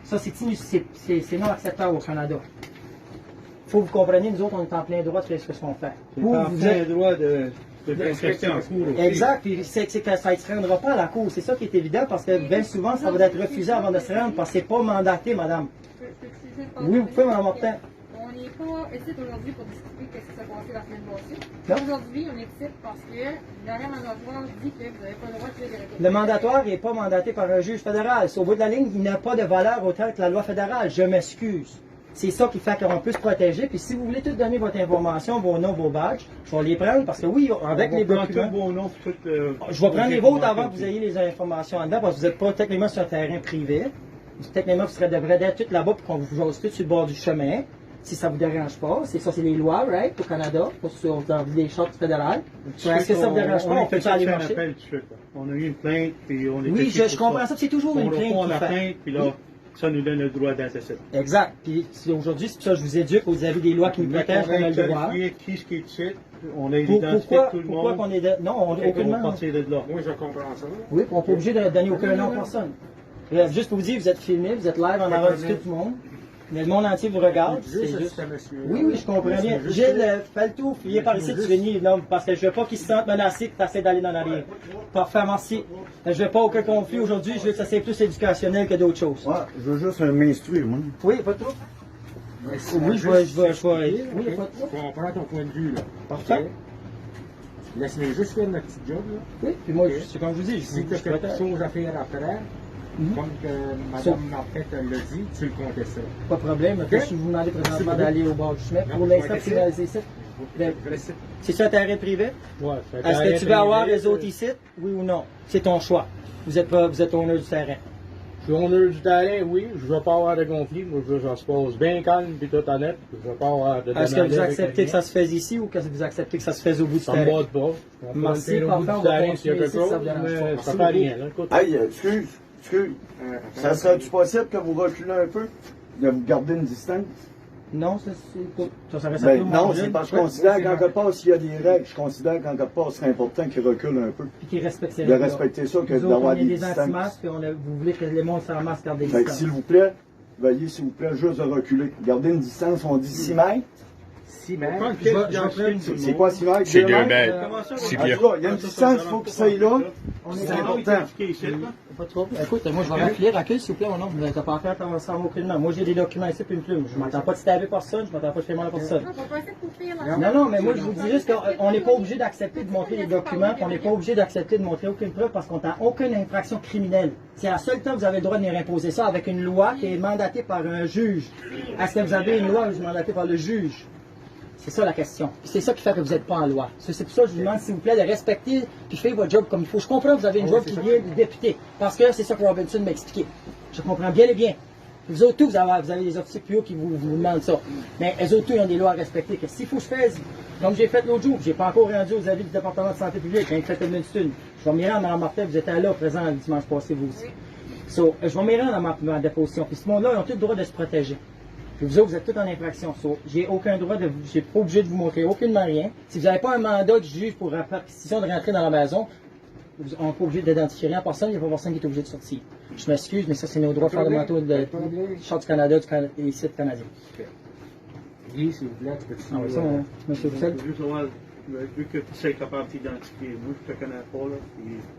Ça, c'est non acceptable au Canada. Il faut que vous compreniez, nous autres, on est en plein droit de faire ce qu'on fait. Vous êtes en plein droit de contester en cours. Exact, puis c'est que ça ne se rendra pas à la cour. C'est ça qui est évident, parce que bien souvent, ça va être refusé avant de se rendre, parce que c'est pas mandaté, madame. Oui, vous pouvez, madame Martin. On n'est pas ici aujourd'hui pour discuter de ce qui s'est passé la semaine passée. Aujourd'hui, on est ici parce que l'arrêt mandatoire dit que vous n'avez pas le droit de faire des récoltes. Le mandatoire n'est pas mandaté par un juge fédéral. Au bout de la ligne, il n'a pas de valeur autant que la loi fédérale. Je m'excuse. C'est ça qui fait qu'on peut se protéger. Puis si vous voulez tout donner votre information, vos noms, vos badges, je vais les prendre parce que oui, avec les documents. Je vais prendre les vôtres avant que vous ayez les informations en dedans parce que vous n'êtes pas techniquement sur un terrain privé. Techniquement, vous devriez être tout là-bas pour qu'on vous jase tout sur le bord du chemin. Si ça ne vous dérange pas, c'est ça, c'est les lois, right, au Canada, dans les chartes fédérales. Est-ce que ça ne vous dérange pas? On peut aller marcher? On a eu une plainte, puis on est. Oui, je comprends ça, c'est toujours une plainte. On répond à la plainte, puis là, ça nous donne le droit d'intercepter. Exact. Puis aujourd'hui, c'est pour ça que je vous éduque, vous avez des lois qui nous protègent, on a le droit. Qui est ici, on a identifié tout le monde. Pourquoi qu'on est non, on n'a aucunement. Moi, je comprends ça. Oui, on n'est pas obligé de donner aucun nom à personne. Juste pour vous dire, vous êtes filmé, vous êtes live en avant de tout le monde. Mais le monde entier vous regarde. C'est juste... Oui, oui, je comprends bien. Gilles, fais le tour, viens par ici, tu finis, non, parce que je veux pas qu'ils se sentent menacés que tu essaies d'aller dans l'arrière. Parfait, merci. Je veux pas aucun conflit aujourd'hui, je veux que ça soit plus éducationnel que d'autres choses. Ouais, je veux juste m'instruire, moi. Oui, pas trop. Oui, je vais. Oui, pas trop. Je comprends ton point de vue, là. Parfait. Laisse-les juste faire notre petit job, là. Oui, puis moi, c'est comme je vous dis, si tu as quelque chose à faire après, comme que Mme Marquette l'a dit, tu le contesteras. Pas de problème. Okay. Si vous vous demandez présentement d'aller au bord du chemin, pour l'instant, finaliser ici. C'est-tu un terrain privé? Oui. Est-ce que tu veux avoir les autres ici? Oui ou non? C'est ton choix. Vous êtes honneur du terrain. Je suis honneur du terrain, oui. Je ne veux pas avoir de conflit. Moi, je veux que ça se passe bien calme et tout honnête. Je veux pas avoir de. Est-ce que vous acceptez que ça se fait ici ou que vous acceptez que ça se fait au bout du terrain? Ça me botte pas. Merci, au bout du terrain, s'il y a quelque chose, mais ça ne fait rien. Hey, excuse. Ça serait-tu possible que vous reculez un peu? De vous garder une distance? Non, ça reste ben, non, c'est parce que je considère qu'en quelque part, s'il y a des règles, je considère qu'en quelque part, ce serait important qu'ils reculent un peu. Puis qu'ils respectent ces règles. De respecter ça, que d'avoir des distances. Anti-masques, vous voulez que les mondes sans masque gardent des distances. S'il vous plaît, veuillez, s'il vous plaît, juste de reculer. Gardez une distance, on dit 6 mètres. 6 mètres. C'est quoi 6 mètres? C'est 2 mètres. Il y a une distance, il faut que ça aille là. C'est important. Pas trop. Écoute, moi je vais m'appeler, recule s'il vous plaît, mon nom, vous n'avez pas à faire ça aucunement. Moi j'ai des documents ici puis une plume. Je ne m'entends pas de taper personne, je ne m'entends pas de faire mal à personne. Non, mais moi je vous dis juste qu'on n'est pas obligé d'accepter de montrer les documents, qu'on n'est pas obligé d'accepter de montrer aucune preuve parce qu'on n'a aucune infraction criminelle. C'est la seule temps que vous avez le droit de nous imposer ça avec une loi qui est mandatée par un juge. Est-ce que vous avez une loi qui est mandatée par le juge? C'est ça la question. C'est ça qui fait que vous n'êtes pas en loi. C'est pour ça que je vous demande, s'il vous plaît, de respecter et faire votre job comme il faut. Je comprends que vous avez une job qui vient du député, parce que c'est ça que Robinson m'a expliqué. Je comprends bien et bien. Vous autres, vous avez des officiers plus hauts qui vous demandent ça. Mais eux autres, ils ont des lois à respecter. Que s'il faut que je fasse, comme j'ai fait l'autre jour, je n'ai pas encore rendu aux avis du département de santé publique, j'ai fait une multitude. Je vais m'y rendre à Martin, vous étiez là présent le dimanche passé, vous aussi. So, je vais m'y rendre à ma déposition. Puis ce monde-là, ils ont tout le droit de se protéger. Puis vous autres, vous êtes tous en infraction. J'ai aucun droit de. J'ai pas obligé de vous montrer aucunement rien. Si vous n'avez pas un mandat du juge pour réquisition de rentrer dans la maison, on n'est pas obligé d'identifier rien à personne, il n'y a pas personne qui est obligé de sortir. Je m'excuse, mais ça, c'est nos droits fondamentaux de Charte du Canada et des sites canadiens. Guy, s'il vous plaît, tu peux-tu. Ah oui, ça, monsieur Roussel. Vu que tu sais capable d'identifier, moi je te connais pas, là.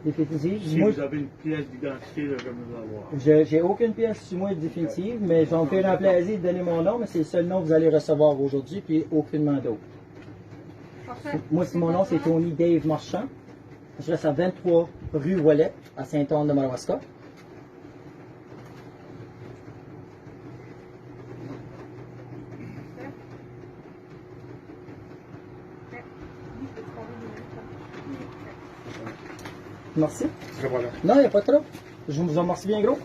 Définitive. Si vous avez une pièce d'identité, là, je vais l'avoir. J'ai aucune pièce sur moi définitive, mais je vais me faire un plaisir de donner mon nom, mais c'est le seul nom que vous allez recevoir aujourd'hui, puis aucunement d'autre. Moi, mon nom, c'est Tony Dave Marchand. Je reste à 23 rue Ouellet, à Saint-Anne-de-Madawaska. Merci. Non, il n'y a pas de trop. Je vous remercie bien gros.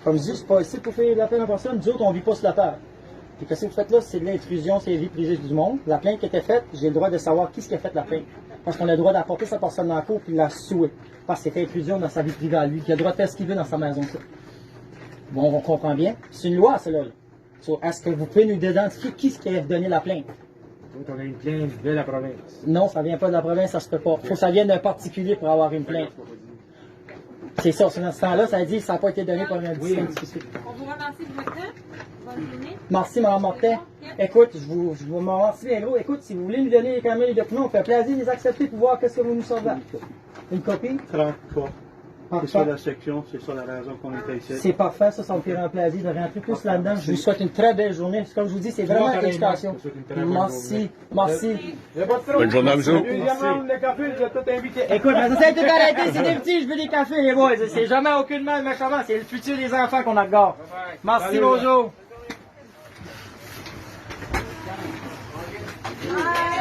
Comme je dis, c'est pas ici pour faire de la peine à personne. Nous autres, on ne vit pas sur la terre. Puis qu'est-ce que vous faites là? C'est de l'intrusion, c'est la vie privée du monde. La plainte qui était faite, j'ai le droit de savoir qui a fait la plainte. Parce qu'on a le droit d'apporter sa personne dans la cour et la souhaiter. Parce que c'est intrusion dans sa vie privée à lui. Il a le droit de faire ce qu'il veut dans sa maison. Bon, on comprend bien. C'est une loi, celle-là. Est-ce que vous pouvez nous identifier qui a donné la plainte? On a une plainte de la province. Non, ça ne vient pas de la province, ça se peut pas. Il faut que ça vienne d'un particulier pour avoir une plainte. C'est ça, sur ce temps-là, ça dit que ça n'a pas été donné par un distinct spécifique. On vous remercie de votre temps. Bonne journée. Merci, Mme Martin. Écoute, je vous remercie bien gros. Écoute, si vous voulez nous donner quand même les documents, on fait plaisir de les accepter pour voir qu'est-ce que vous nous sortez. Une copie? 33. C'est ça Parfait. la section, c'est ça la raison qu'on était ici. C'est parfait, ça me fait un plaisir de rentrer plus là-dedans. Je vous souhaite une très belle journée. Comme je vous dis, c'est vraiment une éducation. Merci, merci. Bonne journée à vous autres. Le café, je tout invité. Écoute, mais ça c'est tout arrêté, c'est des petits, je veux des cafés, les boys. C'est jamais aucunement méchamment, c'est le futur des enfants qu'on regarde. Merci, bonjour. Bye.